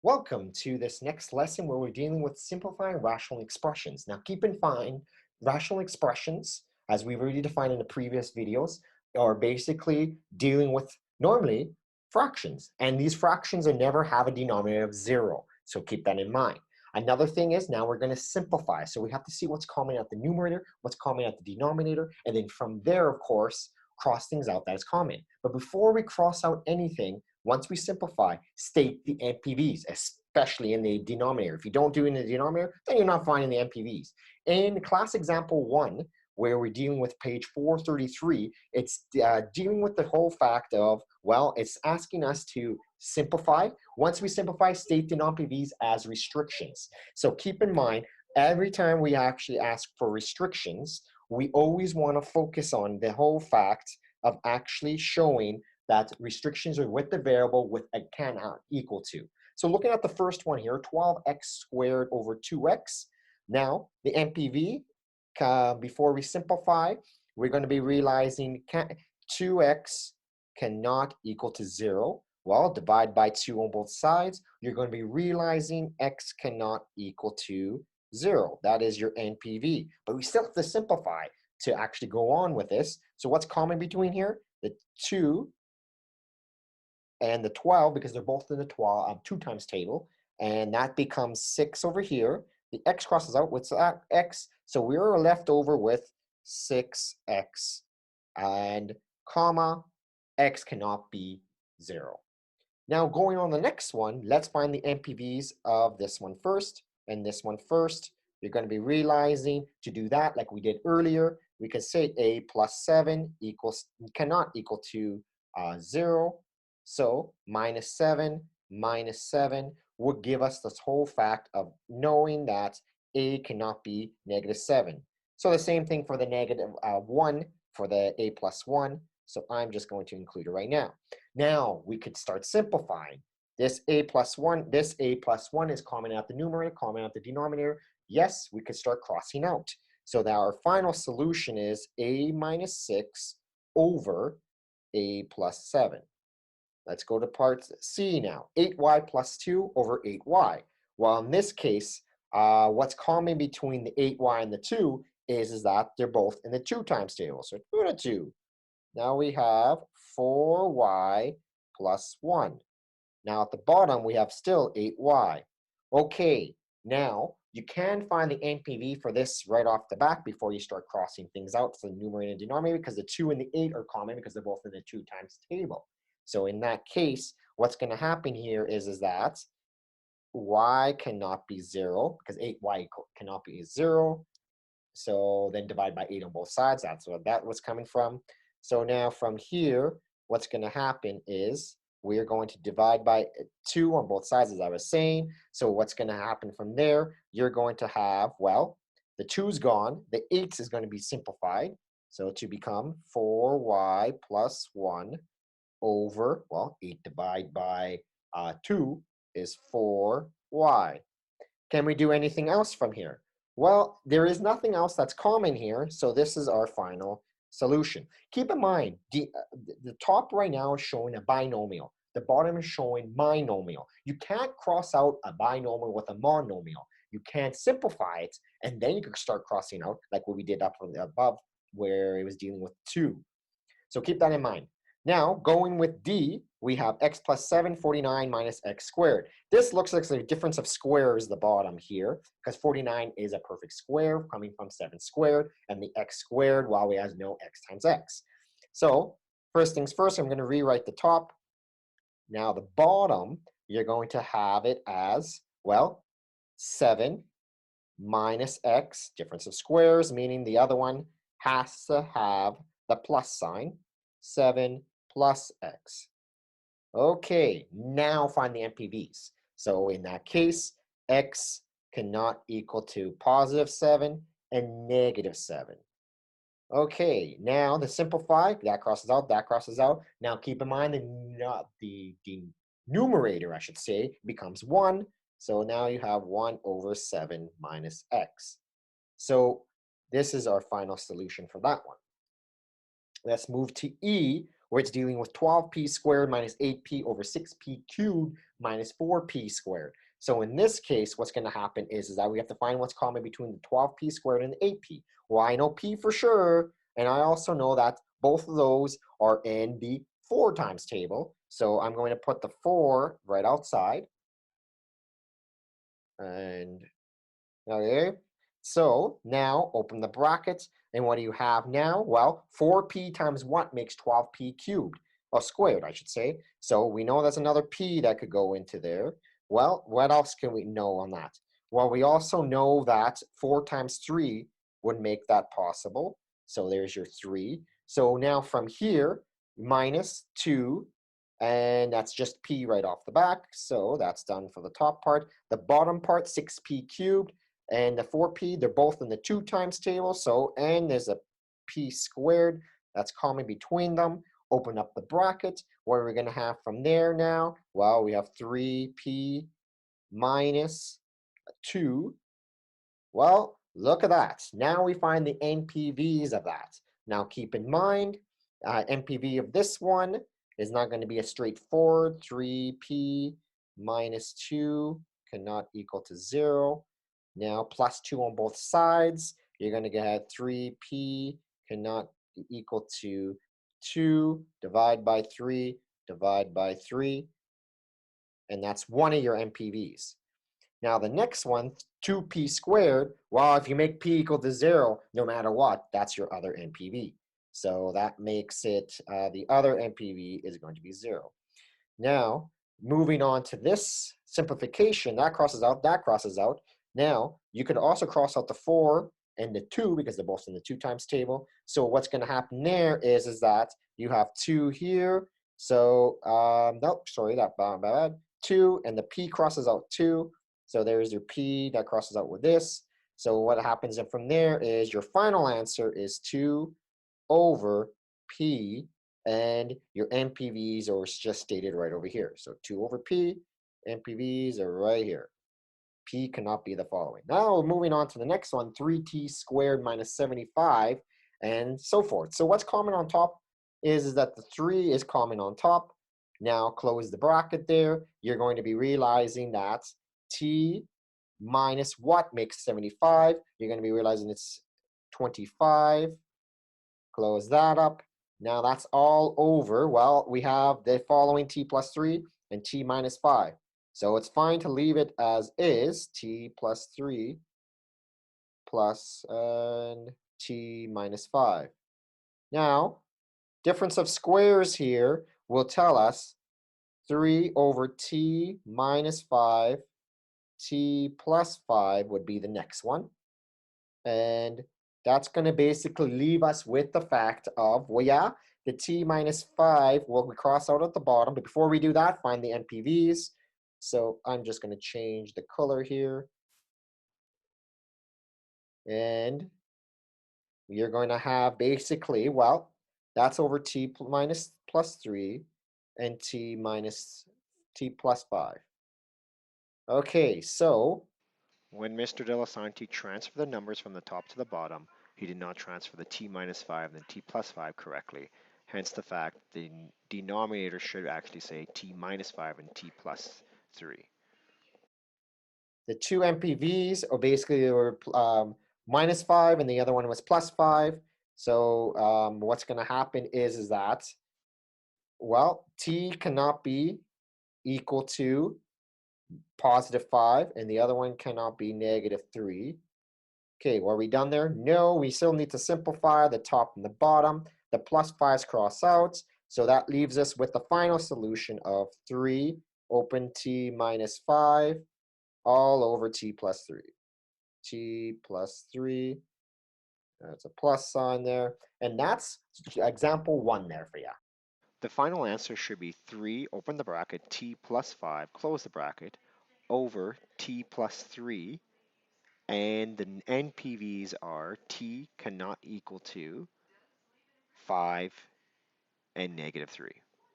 Welcome to this next lesson where we're dealing with simplifying rational expressions. Now keep in mind, rational expressions, as we've already defined in the previous videos, are basically dealing with, normally, fractions. And these fractions are never have a denominator of 0. So keep that in mind. Another thing is now we're going to simplify. So we have to see what's common at the numerator, what's common at the denominator, and then from there, of course, cross things out that is common. But before we cross out anything, once we simplify, state the NPVs, especially in the denominator. If you don't do it in the denominator, then you're not finding the NPVs. In class example 1, where we're dealing with page 433, it's dealing with the whole fact of, well, it's asking us to simplify. Once we simplify, state the non-PVs as restrictions. So keep in mind, every time we actually ask for restrictions, we always want to focus on the whole fact of actually showing that restrictions are with the variable with a cannot equal to. So looking at the first one here, 12x squared over 2x. Now, the NPV, before we simplify, we're going to be realizing 2x cannot equal to 0. Well, divide by 2 on both sides. You're going to be realizing x cannot equal to 0. That is your NPV. But we still have to simplify to actually go on with this. So what's common between here? The 2 and the 12, because they're both in the 2 times table, and that becomes 6 over here. The x crosses out with that x, so we're left over with 6x and comma, x cannot be 0. Now going on the next one, let's find the NPVs of this one first and this one first. You're going to be realizing to do that like we did earlier. We can say a plus 7 cannot equal to 0. So minus 7 would give us this whole fact of knowing that a cannot be negative 7. So the same thing for the negative 1 for the a plus 1. So I'm just going to include it right now. Now we could start simplifying. This a plus 1 is common at the numerator, common at the denominator. Yes, we could start crossing out. So that our final solution is a minus 6 over a plus 7. Let's go to part C now. 8y plus 2 over 8y. Well, in this case, what's common between the 8y and the 2 is that they're both in the 2 times table. So 2 to 2. Now we have 4y plus 1. Now at the bottom, we have still 8y. Okay, now you can find the NPV for this right off the bat before you start crossing things out for the numerator and denominator, because the 2 and the 8 are common because they're both in the 2 times table. So in that case, what's going to happen here is that y cannot be 0, because 8y cannot be 0. So then divide by 8 on both sides. That's what that was coming from. So now from here, what's going to happen is we're going to divide by 2 on both sides, as I was saying. So what's going to happen from there? You're going to have, well, the 2's gone. The 8 is going to be simplified. So to become 4y plus 1 over, well, 8 divided by 2 is 4y. Can we do anything else from here? Well, there is nothing else that's common here, so this is our final solution. Keep in mind, the top right now is showing a binomial. The bottom is showing monomial. You can't cross out a binomial with a monomial. You can't simplify it, and then you can start crossing out, like what we did up from the above, where it was dealing with 2. So keep that in mind. Now, going with D, we have x plus 7, 49 minus x squared. This looks like the difference of squares the bottom here, because 49 is a perfect square coming from 7 squared, and the x squared, while we have no x times x. So first things first, I'm going to rewrite the top. Now the bottom, you're going to have it as, well, 7 minus x, difference of squares, meaning the other one has to have the plus sign, 7 plus x. Okay, now find the NPVs. So in that case, x cannot equal to positive 7 and negative 7. Okay, now to simplify, that crosses out, that crosses out. Now keep in mind the numerator, I should say, becomes 1. So now you have 1 over 7 minus x. So this is our final solution for that one. Let's move to E, where it's dealing with 12p squared minus 8p over 6p cubed minus 4p squared. So in this case, what's going to happen is that we have to find what's common between the 12p squared and the 8p. Well, I know p for sure, and I also know that both of those are in the 4 times table. So I'm going to put the 4 right outside. And okay, so now open the brackets, and what do you have now? Well, 4p times what makes 12p cubed, or squared, I should say. So we know there's another p that could go into there. Well, what else can we know on that? Well, we also know that 4 times 3 would make that possible. So there's your 3. So now from here, minus 2, and that's just p right off the back. So that's done for the top part. The bottom part, 6p cubed, and the 4p, they're both in the 2 times table. So, and there's a p squared that's common between them. Open up the bracket. What are we going to have from there now? Well, we have 3p minus 2. Well, look at that. Now we find the NPVs of that. Now keep in mind, NPV of this one is not going to be a straightforward 3p minus 2 cannot equal to 0. Now plus 2 on both sides, you're going to get 3p cannot be equal to 2, divide by 3, divide by 3, and that's one of your NPVs. Now the next one, 2p squared, well, if you make p equal to 0, no matter what, that's your other NPV. So that makes it, the other NPV is going to be 0. Now, moving on to this simplification, that crosses out, that crosses out. Now, you could also cross out the 4 and the 2 because they're both in the 2 times table. So what's going to happen there is that you have 2 here. So, nope, sorry, that bad. 2, and the p crosses out 2. So there's your p that crosses out with this. So what happens from there is your final answer is 2 over p, and your NPVs are just stated right over here. So 2 over p, NPVs are right here. P cannot be the following. Now moving on to the next one, 3t squared minus 75, and so forth. So what's common on top is that the 3 is common on top. Now close the bracket there. You're going to be realizing that t minus what makes 75? You're going to be realizing it's 25. Close that up. Now that's all over. Well, we have the following t plus 3 and t minus 5. So it's fine to leave it as is, t plus 3 plus and t minus 5. Now, difference of squares here will tell us 3 over t minus 5, t plus 5 would be the next one. And that's going to basically leave us with the fact of, well, yeah, the t minus 5 will be crossed out at the bottom. But before we do that, find the NPVs. So I'm just going to change the color here. And you're going to have basically, well, that's over t minus plus 3 and t minus t plus 5. Okay, so When Mr. De La Santi transferred the numbers from the top to the bottom, he did not transfer the t minus 5 and the t plus 5 correctly. Hence the fact the denominator should actually say t minus 5 and t plus 3. the two NPVs are basically were minus 5 and the other one was plus 5. So what's going to happen is that, well, t cannot be equal to positive 5 and the other one cannot be negative 3. Okay, were we done there? No, we still need to simplify the top and the bottom. The plus 5's cross out. So that leaves us with the final solution of 3 open t minus 5 all over t plus 3. T plus 3. That's a plus sign there. And that's example 1 there for you. The final answer should be 3, open the bracket, t plus 5, close the bracket, over t plus 3, and the NPVs are t cannot equal to 5 and negative 3.